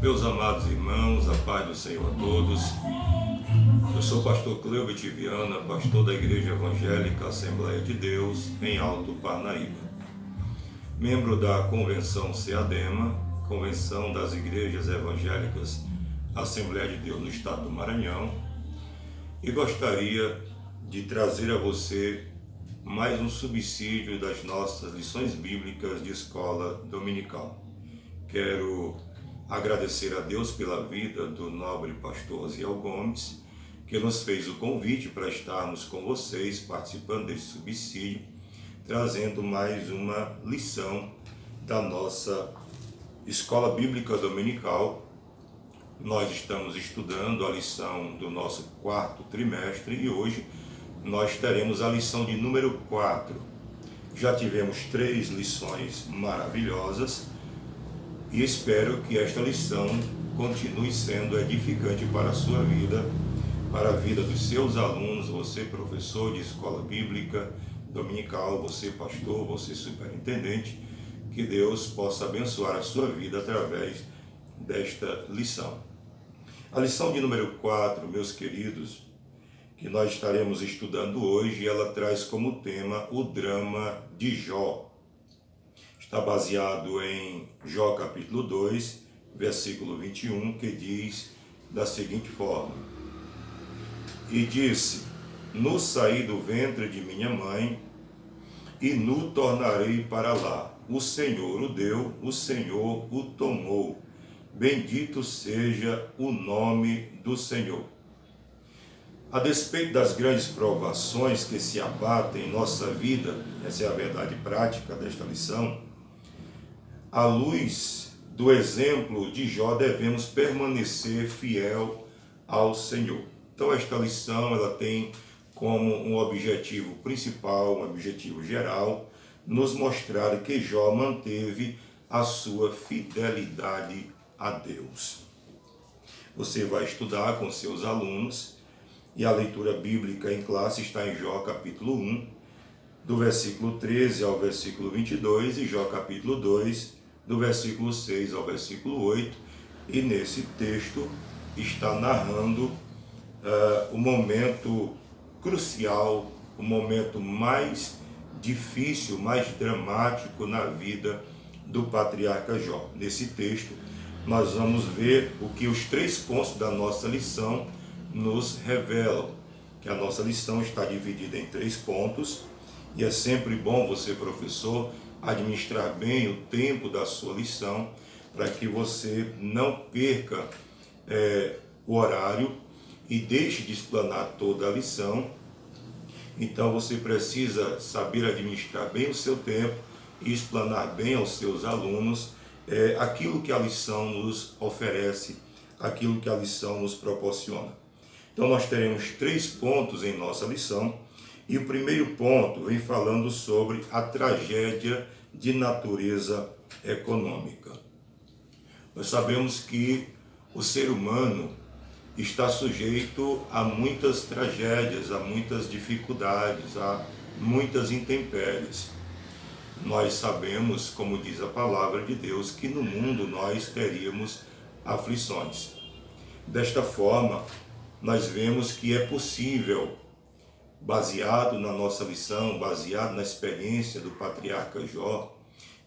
Meus amados irmãos, a paz do Senhor a todos. Eu sou o pastor Cleube Viana, pastor da Igreja Evangélica Assembleia de Deus, em Alto Parnaíba. Membro da Convenção CEADEMA, Convenção das Igrejas Evangélicas Assembleia de Deus no Estado do Maranhão, e gostaria de trazer a você mais um subsídio das nossas lições bíblicas de escola dominical. Quero agradecer a Deus pela vida do nobre pastor Osiel Gomes, que nos fez o convite para estarmos com vocês participando desse subsídio, trazendo mais uma lição da nossa escola bíblica dominical. Nós estamos estudando a lição do nosso quarto trimestre e hoje nós teremos a lição de número 4. Já tivemos 3 lições maravilhosas e espero que esta lição continue sendo edificante para a sua vida, para a vida dos seus alunos, você professor de escola bíblica dominical, você pastor, você superintendente, que Deus possa abençoar a sua vida através desta lição. A lição de número 4, meus queridos, que nós estaremos estudando hoje, ela traz como tema o drama de Jó. Está baseado em Jó capítulo 2, versículo 21, que diz da seguinte forma: E disse, nu saí do ventre de minha mãe, e nu tornarei para lá. O Senhor o deu, o Senhor o tomou. Bendito seja o nome do Senhor. A despeito das grandes provações que se abatem em nossa vida, essa é a verdade prática desta lição, à luz do exemplo de Jó, devemos permanecer fiel ao Senhor. Então esta lição ela tem como um objetivo principal, um objetivo geral, nos mostrar que Jó manteve a sua fidelidade a Deus. Você vai estudar com seus alunos e a leitura bíblica em classe está em Jó capítulo 1, do versículo 13 ao versículo 22, e Jó capítulo 2, do versículo 6 ao versículo 8, e nesse texto está narrando o momento crucial, o momento mais difícil, mais dramático na vida do patriarca Jó. Nesse texto nós vamos ver o que os 3 pontos da nossa lição nos revelam, que a nossa lição está dividida em 3 pontos, e é sempre bom você, professor, administrar bem o tempo da sua lição, para que você não perca o horário e deixe de explanar toda a lição. Então você precisa saber administrar bem o seu tempo e explanar bem aos seus alunos aquilo que a lição nos oferece, aquilo que a lição nos proporciona. Então nós teremos 3 pontos em nossa lição, e o primeiro ponto vem falando sobre a tragédia de natureza econômica. Nós sabemos que o ser humano está sujeito a muitas tragédias, a muitas dificuldades, a muitas intempéries. Nós sabemos, como diz a palavra de Deus, que no mundo nós teríamos aflições. Desta forma, nós vemos que é possível, baseado na nossa lição, baseado na experiência do patriarca Jó,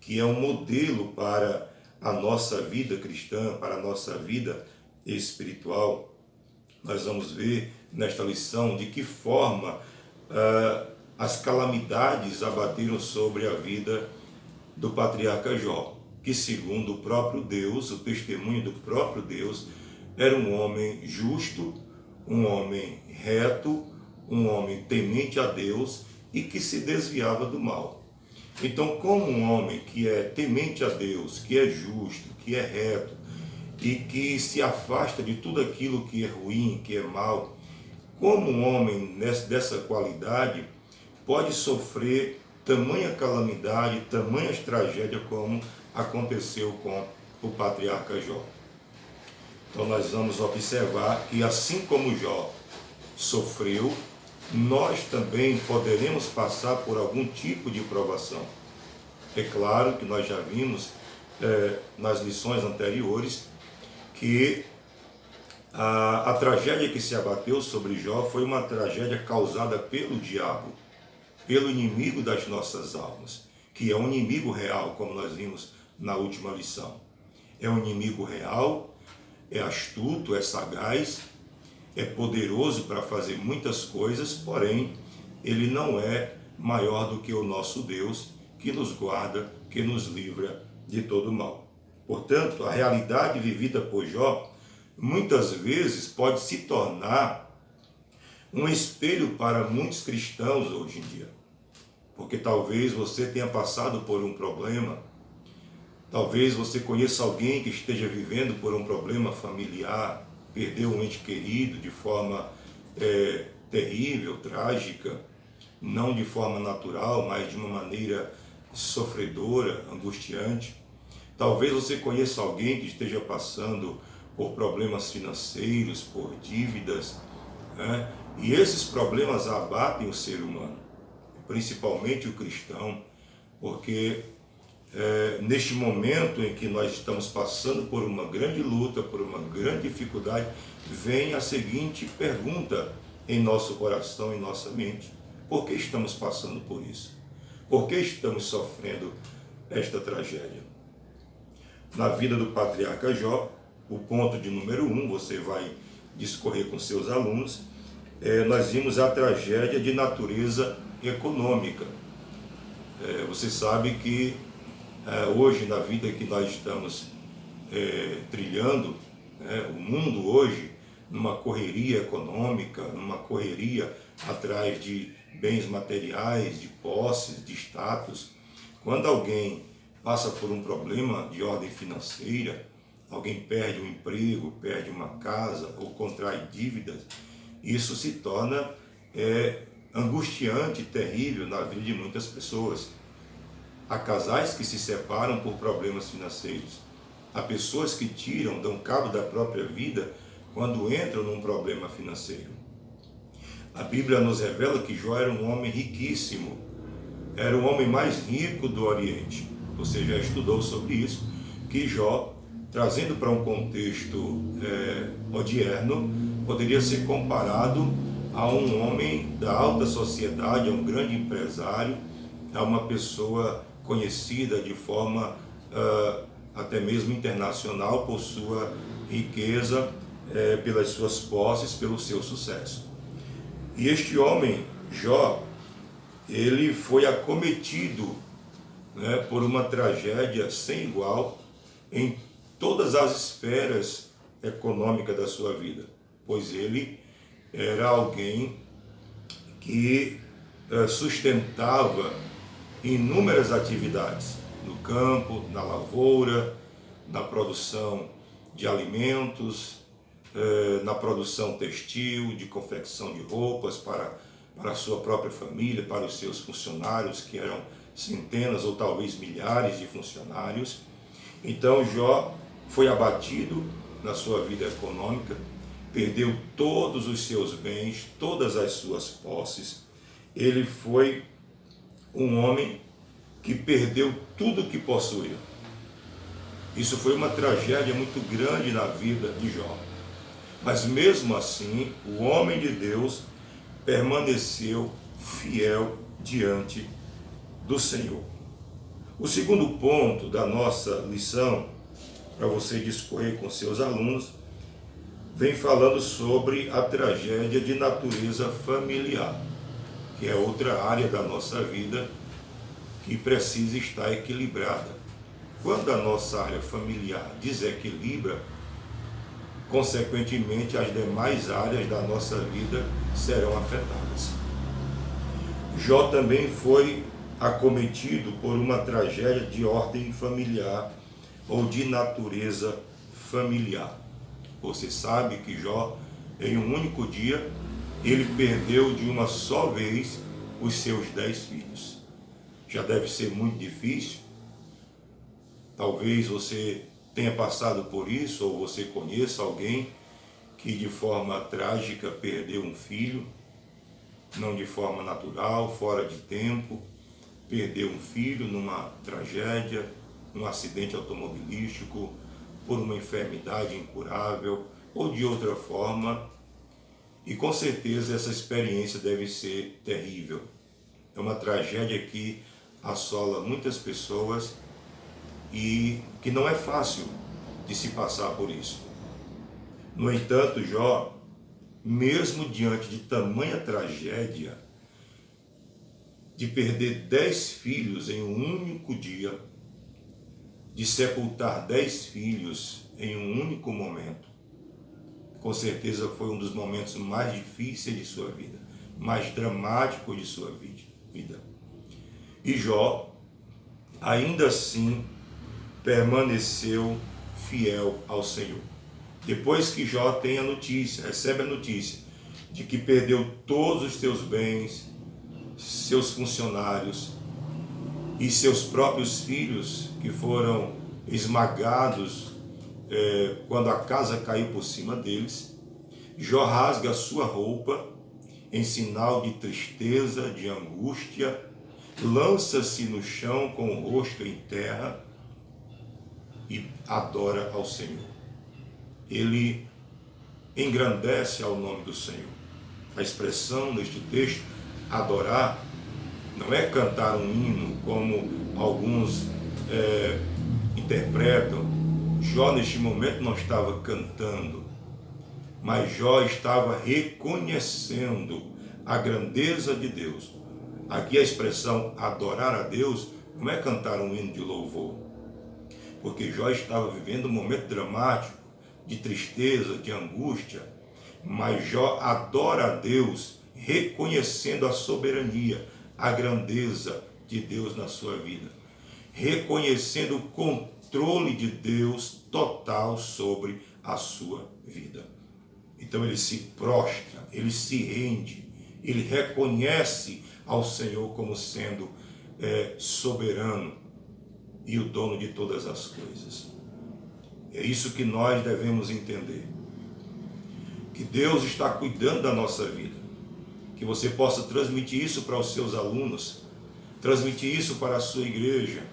que é um modelo para a nossa vida cristã, para a nossa vida espiritual, nós vamos ver nesta lição de que forma as calamidades abateram sobre a vida do patriarca Jó, que segundo o próprio Deus, o testemunho do próprio Deus, era um homem justo, um homem reto, um homem temente a Deus e que se desviava do mal. Então, como um homem que é temente a Deus, que é justo, que é reto e que se afasta de tudo aquilo que é ruim, que é mal, como um homem dessa qualidade pode sofrer tamanha calamidade, tamanhas tragédias como aconteceu com o patriarca Jó? Então nós vamos observar que assim como Jó sofreu, nós também poderemos passar por algum tipo de provação. É claro que nós já vimos nas lições anteriores que a tragédia que se abateu sobre Jó foi uma tragédia causada pelo diabo, pelo inimigo das nossas almas, que é um inimigo real, como nós vimos na última lição. É um inimigo real, é astuto, é sagaz, é poderoso para fazer muitas coisas, porém, ele não é maior do que o nosso Deus, que nos guarda, que nos livra de todo mal. Portanto, a realidade vivida por Jó, muitas vezes pode se tornar um espelho para muitos cristãos hoje em dia. Porque talvez você tenha passado por um problema, talvez você conheça alguém que esteja vivendo por um problema familiar, perdeu um ente querido de forma terrível, trágica, não de forma natural, mas de uma maneira sofredora, angustiante. Talvez você conheça alguém que esteja passando por problemas financeiros, por dívidas, né? E esses problemas abatem o ser humano, principalmente o cristão, porque neste momento em que nós estamos passando por uma grande luta, por uma grande dificuldade, vem a seguinte pergunta em nosso coração, em nossa mente: por que estamos passando por isso? Por que estamos sofrendo esta tragédia? Na vida do patriarca Jó, o ponto de número 1, você vai discorrer com seus alunos, nós vimos a tragédia de natureza econômica. Você sabe que hoje, na vida que nós estamos trilhando, o mundo hoje, numa correria econômica, numa correria atrás de bens materiais, de posses, de status. Quando alguém passa por um problema de ordem financeira, alguém perde um emprego, perde uma casa ou contrai dívidas, isso se torna angustiante, terrível na vida de muitas pessoas. Há casais que se separam por problemas financeiros. Há pessoas que dão cabo da própria vida quando entram num problema financeiro. A Bíblia nos revela que Jó era um homem riquíssimo, era o homem mais rico do Oriente. Você já estudou sobre isso, que Jó, trazendo para um contexto odierno, poderia ser comparado a um homem da alta sociedade, a um grande empresário, a uma pessoa conhecida de forma até mesmo internacional por sua riqueza, pelas suas posses, pelo seu sucesso. E este homem, Jó, ele foi acometido por uma tragédia sem igual em todas as esferas econômicas da sua vida, pois ele era alguém que sustentava inúmeras atividades no campo, na lavoura, na produção de alimentos, na produção textil, de confecção de roupas para a sua própria família, para os seus funcionários, que eram centenas ou talvez milhares de funcionários. Então Jó foi abatido na sua vida econômica, perdeu todos os seus bens, todas as suas posses. Ele foi um homem que perdeu tudo que possuía. Isso foi uma tragédia muito grande na vida de Jó. Mas mesmo assim, o homem de Deus permaneceu fiel diante do Senhor. O segundo ponto da nossa lição, para você discorrer com seus alunos, vem falando sobre a tragédia de natureza familiar, que é outra área da nossa vida que precisa estar equilibrada. Quando a nossa área familiar desequilibra, consequentemente as demais áreas da nossa vida serão afetadas. Jó também foi acometido por uma tragédia de ordem familiar ou de natureza familiar. Você sabe que Jó, em um único dia, ele perdeu de uma só vez os seus 10 filhos. Já deve ser muito difícil. Talvez você tenha passado por isso, ou você conheça alguém que de forma trágica perdeu um filho, não de forma natural, fora de tempo, perdeu um filho numa tragédia, num acidente automobilístico, por uma enfermidade incurável ou de outra forma, e com certeza essa experiência deve ser terrível. É uma tragédia que assola muitas pessoas e que não é fácil de se passar por isso. No entanto, Jó, mesmo diante de tamanha tragédia, de perder 10 filhos em um único dia, de sepultar 10 filhos em um único momento, com certeza foi um dos momentos mais difíceis de sua vida, mais dramáticos de sua vida. E Jó, ainda assim, permaneceu fiel ao Senhor. Depois que Jó tem a notícia, recebe a notícia de que perdeu todos os seus bens, seus funcionários e seus próprios filhos, que foram esmagados quando a casa caiu por cima deles, Jó rasga a sua roupa em sinal de tristeza, de angústia, lança-se no chão com o rosto em terra e adora ao Senhor. Ele engrandece ao nome do Senhor. A expressão neste texto, adorar, não é cantar um hino como alguns interpretam. Jó neste momento não estava cantando, mas Jó estava reconhecendo a grandeza de Deus. Aqui a expressão adorar a Deus não é cantar um hino de louvor, porque Jó estava vivendo um momento dramático, de tristeza, de angústia, mas Jó adora a Deus, reconhecendo a soberania, a grandeza de Deus na sua vida, reconhecendo o controle de Deus total sobre a sua vida. Então ele se prostra, ele se rende, ele reconhece ao Senhor como sendo soberano e o dono de todas as coisas. É isso que nós devemos entender, que Deus está cuidando da nossa vida, que você possa transmitir isso para os seus alunos, transmitir isso para a sua igreja,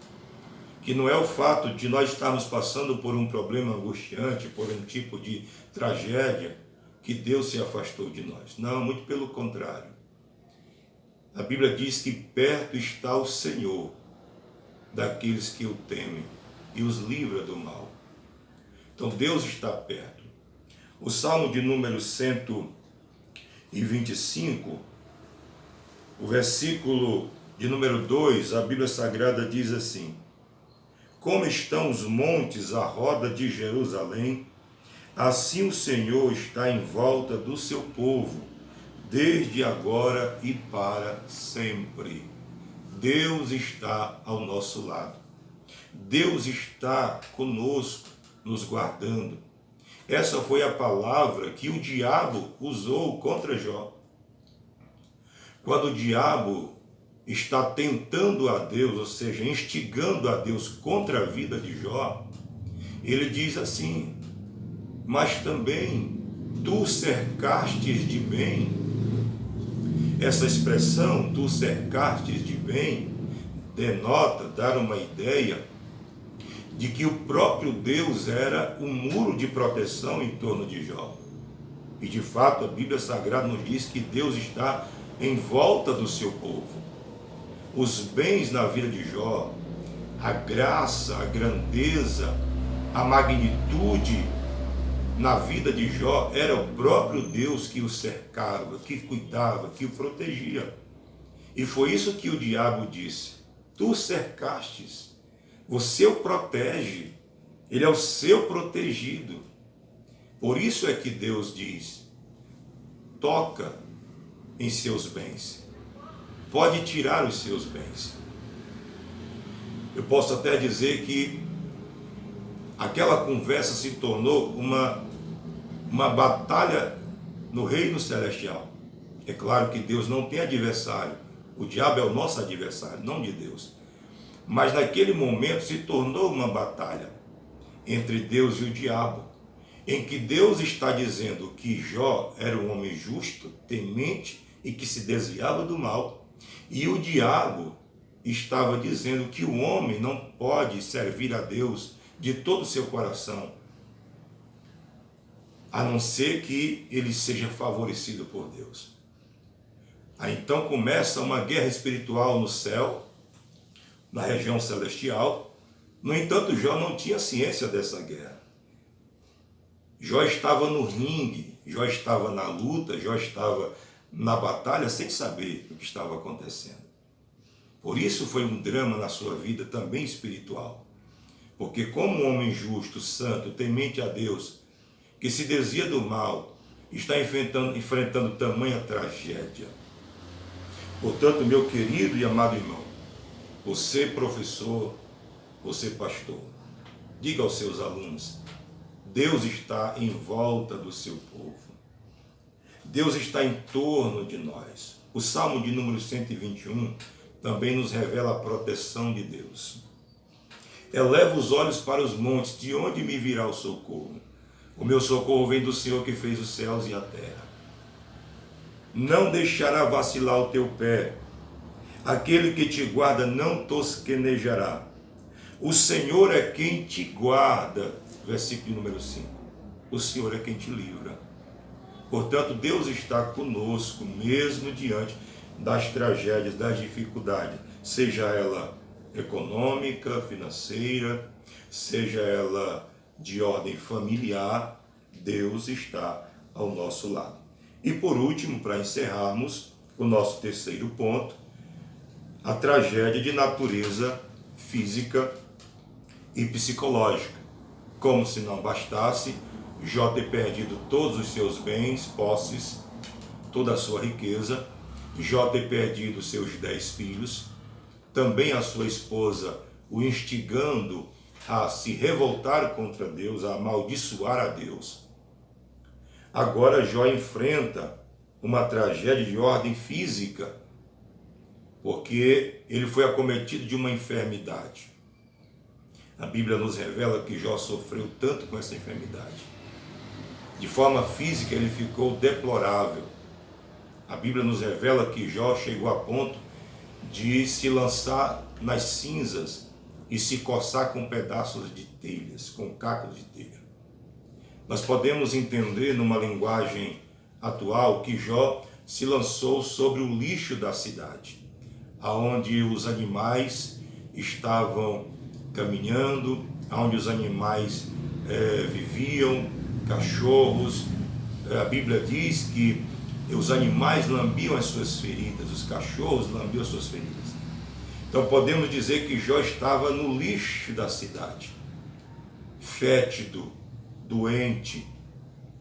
que não é o fato de nós estarmos passando por um problema angustiante, por um tipo de tragédia, que Deus se afastou de nós. Não, muito pelo contrário. A Bíblia diz que perto está o Senhor daqueles que o temem e os livra do mal. Então Deus está perto. O Salmo de número 125, o versículo de número 2, a Bíblia Sagrada diz assim: como estão os montes à roda de Jerusalém, assim o Senhor está em volta do seu povo, desde agora e para sempre. Deus está ao nosso lado. Deus está conosco, nos guardando. Essa foi a palavra que o diabo usou contra Jó. Quando o diabo está tentando a Deus, ou seja, instigando a Deus contra a vida de Jó, ele diz assim: mas também tu cercastes de bem. Essa expressão, tu cercastes de bem, denota, dar uma ideia de que o próprio Deus era um muro de proteção em torno de Jó. E de fato a Bíblia Sagrada nos diz que Deus está em volta do seu povo. Os bens na vida de Jó, a graça, a grandeza, a magnitude na vida de Jó, era o próprio Deus que o cercava, que cuidava, que o protegia. E foi isso que o diabo disse: tu cercastes, você o protege, ele é o seu protegido. Por isso é que Deus diz: toca em seus bens, pode tirar os seus bens. Eu posso até dizer que aquela conversa se tornou uma batalha no reino celestial. É claro que Deus não tem adversário, o diabo é o nosso adversário, não de Deus. Mas naquele momento se tornou uma batalha entre Deus e o diabo, em que Deus está dizendo que Jó era um homem justo, temente e que se desviava do mal, e o diabo estava dizendo que o homem não pode servir a Deus de todo o seu coração, a não ser que ele seja favorecido por Deus. Aí então começa uma guerra espiritual no céu, na região celestial. No entanto, Jó não tinha ciência dessa guerra. Jó estava no ringue, Jó estava na luta, Jó estava na batalha sem saber o que estava acontecendo. Por isso foi um drama na sua vida também espiritual. Porque como um homem justo, santo, temente a Deus, que se desvia do mal, está enfrentando tamanha tragédia. Portanto, meu querido e amado irmão, você professor, você pastor, diga aos seus alunos, Deus está em volta do seu povo. Deus está em torno de nós. O Salmo de número 121 também nos revela a proteção de Deus. Eleva os olhos para os montes, de onde me virá o socorro? O meu socorro vem do Senhor que fez os céus e a terra. Não deixará vacilar o teu pé. Aquele que te guarda não tosquenejará. O Senhor é quem te guarda. Versículo número 5. O Senhor é quem te livra. Portanto, Deus está conosco, mesmo diante das tragédias, das dificuldades, seja ela econômica, financeira, seja ela de ordem familiar, Deus está ao nosso lado. E por último, para encerrarmos o nosso terceiro ponto, a tragédia de natureza física e psicológica. Como se não bastasse, Jó ter perdido todos os seus bens, posses, toda a sua riqueza, Jó ter perdido seus 10 filhos, também a sua esposa o instigando a se revoltar contra Deus, a amaldiçoar a Deus. Agora Jó enfrenta uma tragédia de ordem física, porque ele foi acometido de uma enfermidade. A Bíblia nos revela que Jó sofreu tanto com essa enfermidade. De forma física ele ficou deplorável. A Bíblia nos revela que Jó chegou a ponto de se lançar nas cinzas e se coçar com pedaços de telhas, com cacos de telha. Nós podemos entender numa linguagem atual que Jó se lançou sobre o lixo da cidade, aonde os animais estavam caminhando, aonde os animais viviam, cachorros. A Bíblia diz que os animais lambiam as suas feridas, os cachorros lambiam as suas feridas. Então podemos dizer que Jó estava no lixo da cidade, fétido, doente,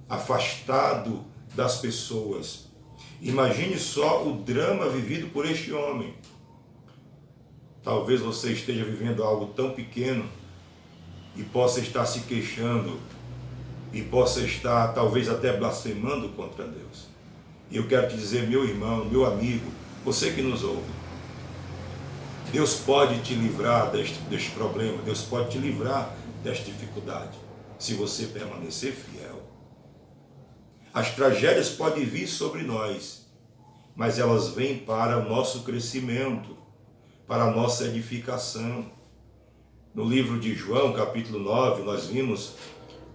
afastado das pessoas. Imagine só o drama vivido por este homem. Talvez você esteja vivendo algo tão pequeno e possa estar se queixando e possa estar talvez até blasfemando contra Deus. E eu quero te dizer, meu irmão, meu amigo, você que nos ouve, Deus pode te livrar deste problema, Deus pode te livrar desta dificuldade, se você permanecer fiel. As tragédias podem vir sobre nós, mas elas vêm para o nosso crescimento, para a nossa edificação. No livro de João, capítulo 9, nós vimos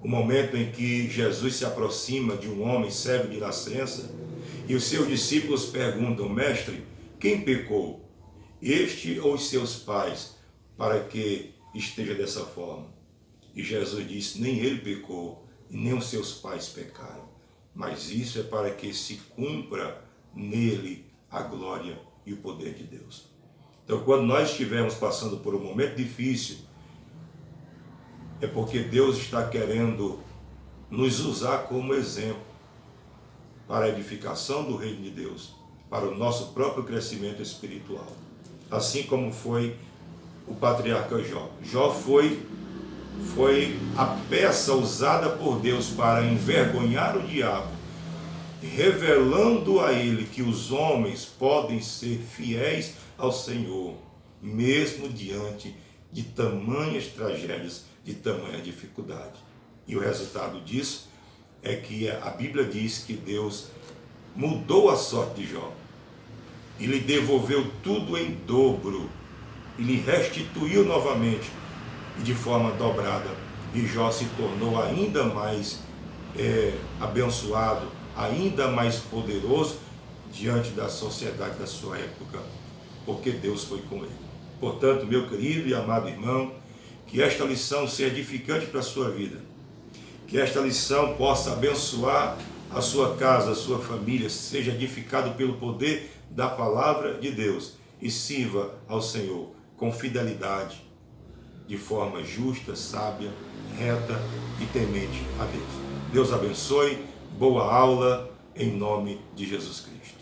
o momento em que Jesus se aproxima de um homem cego de nascença e os seus discípulos perguntam: mestre, quem pecou, este ou os seus pais, para que esteja dessa forma? E Jesus disse: nem ele pecou e nem os seus pais pecaram, mas isso é para que se cumpra nele a glória e o poder de Deus. Então, quando nós estivermos passando por um momento difícil, é porque Deus está querendo nos usar como exemplo para a edificação do reino de Deus, para o nosso próprio crescimento espiritual. Assim como foi o patriarca Jó. Jó foi a peça usada por Deus para envergonhar o diabo, revelando a ele que os homens podem ser fiéis ao Senhor, mesmo diante de tamanhas tragédias, de tamanha dificuldade. E o resultado disso é que a Bíblia diz que Deus mudou a sorte de Jó e lhe devolveu tudo em dobro, e lhe restituiu novamente, e de forma dobrada. E Jó se tornou ainda mais abençoado, ainda mais poderoso diante da sociedade da sua época, porque Deus foi com ele. Portanto, meu querido e amado irmão, que esta lição seja edificante para a sua vida, que esta lição possa abençoar a sua casa, a sua família, seja edificado pelo poder da palavra de Deus e sirva ao Senhor com fidelidade, de forma justa, sábia, reta e temente a Deus. Deus abençoe, boa aula, em nome de Jesus Cristo.